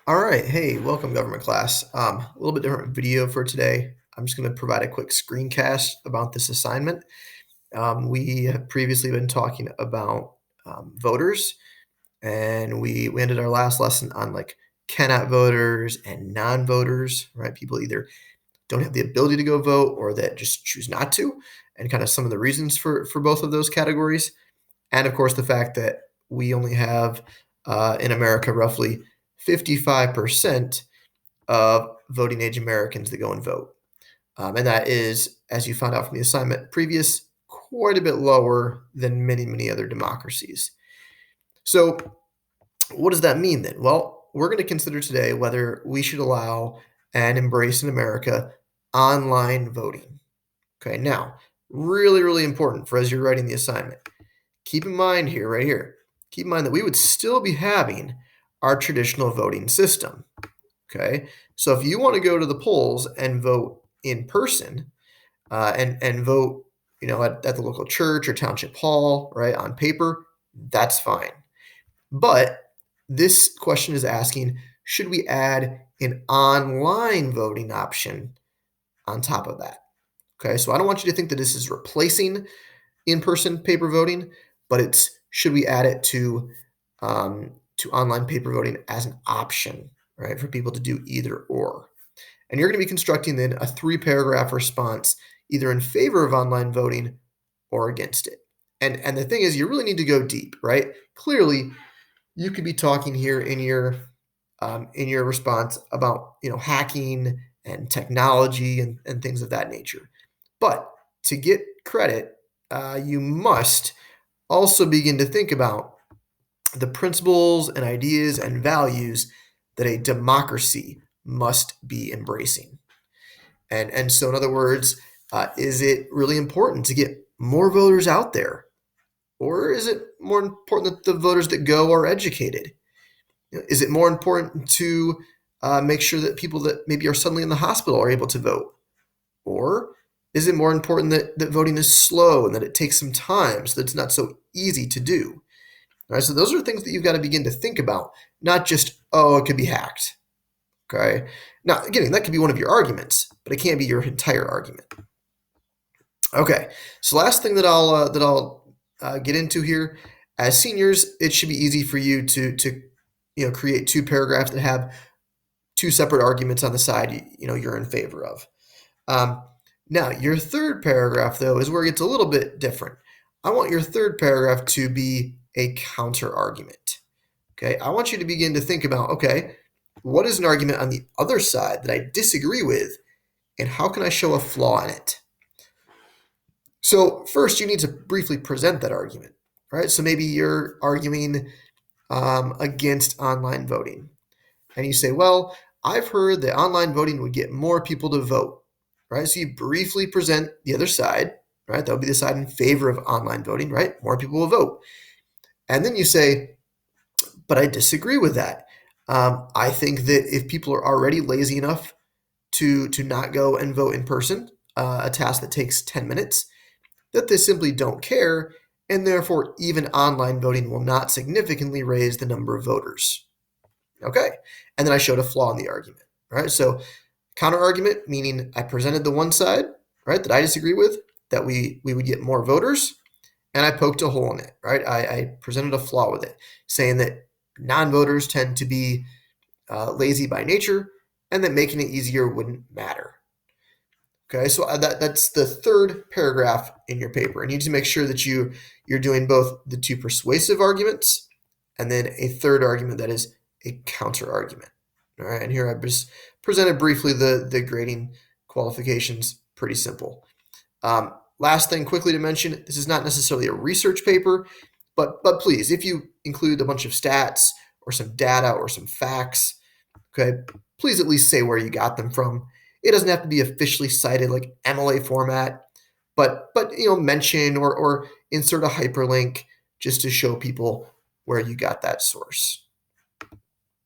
All right. Hey, welcome, government class. A little bit different video for today. I'm just going to provide a quick screencast about this assignment. We have previously been talking about voters, and we ended our last lesson on like cannot voters and non-voters, right? People either don't have the ability to go vote or that just choose not to, and kind of some of the reasons for both of those categories. And of course, the fact that we only have in America roughly 55% of voting age Americans that go and vote. And that is, as you found out from the assignment previous, quite a bit lower than many, many other democracies. So, what does that mean then? Well, we're going to consider today whether we should allow and embrace in America online voting. Okay, now, really, really important for as you're writing the assignment. Keep in mind here, right here, keep in mind that we would still be having our traditional voting system. Okay, so if you want to go to the polls and vote in person, and vote, at the local church or township hall, right, on paper, that's fine. But this question is asking, should we add an online voting option on top of that? Okay, so I don't want you to think that this is replacing in-person paper voting, but it's should we add it to online paper voting as an option, right, for people to do either or. And you're going to be constructing then a 3-paragraph response either in favor of online voting or against it. And the thing is, you really need to go deep, right? Clearly, you could be talking here in your response about hacking and technology and things of that nature. But to get credit, you must also begin to think about the principles and ideas and values that a democracy must be embracing. And so, in other words, is it really important to get more voters out there? Or is it more important that the voters that go are educated? Is it more important to make sure that people that maybe are suddenly in the hospital are able to vote? Or is it more important that voting is slow and that it takes some time so that it's not so easy to do? All right, so those are things that you've got to begin to think about, not just, oh, it could be hacked. Okay. Now, again, that could be one of your arguments, but it can't be your entire argument. Okay. So last thing that I'll get into here, as seniors, it should be easy for you to create 2 paragraphs that have 2 separate arguments on the side you're in favor of. Now, your 3rd paragraph though is where it gets a little bit different. I want your 3rd paragraph to be a counter argument. Okay. I want you to begin to think about, okay, what is an argument on the other side that I disagree with, and how can I show a flaw in it? So first, you need to briefly present that argument, right? So maybe you're arguing against online voting, and you say, "Well, I've heard that online voting would get more people to vote," right? So you briefly present the other side, right? That would be the side in favor of online voting, right? More people will vote, and then you say, "But I disagree with that. I think that if people are already lazy enough to not go and vote in person, a task that takes 10 minutes, that they simply don't care, and therefore even online voting will not significantly raise the number of voters." Okay. And then I showed a flaw in the argument, right? So counter argument, meaning I presented the one side, right, that I disagree with, that we would get more voters, and I poked a hole in it, right? I presented a flaw with it, saying that non-voters tend to be lazy by nature, and that making it easier wouldn't matter. Okay, so that's the 3rd paragraph in your paper. And you need to make sure that you're doing both the 2 persuasive arguments and then a 3rd argument that is a counter argument. All right, and here I've just presented briefly the grading qualifications. Pretty simple. Last thing quickly to mention, this is not necessarily a research paper, but please, if you include a bunch of stats or some data or some facts, okay, please at least say where you got them from. It doesn't have to be officially cited like MLA format, but mention or insert a hyperlink just to show people where you got that source.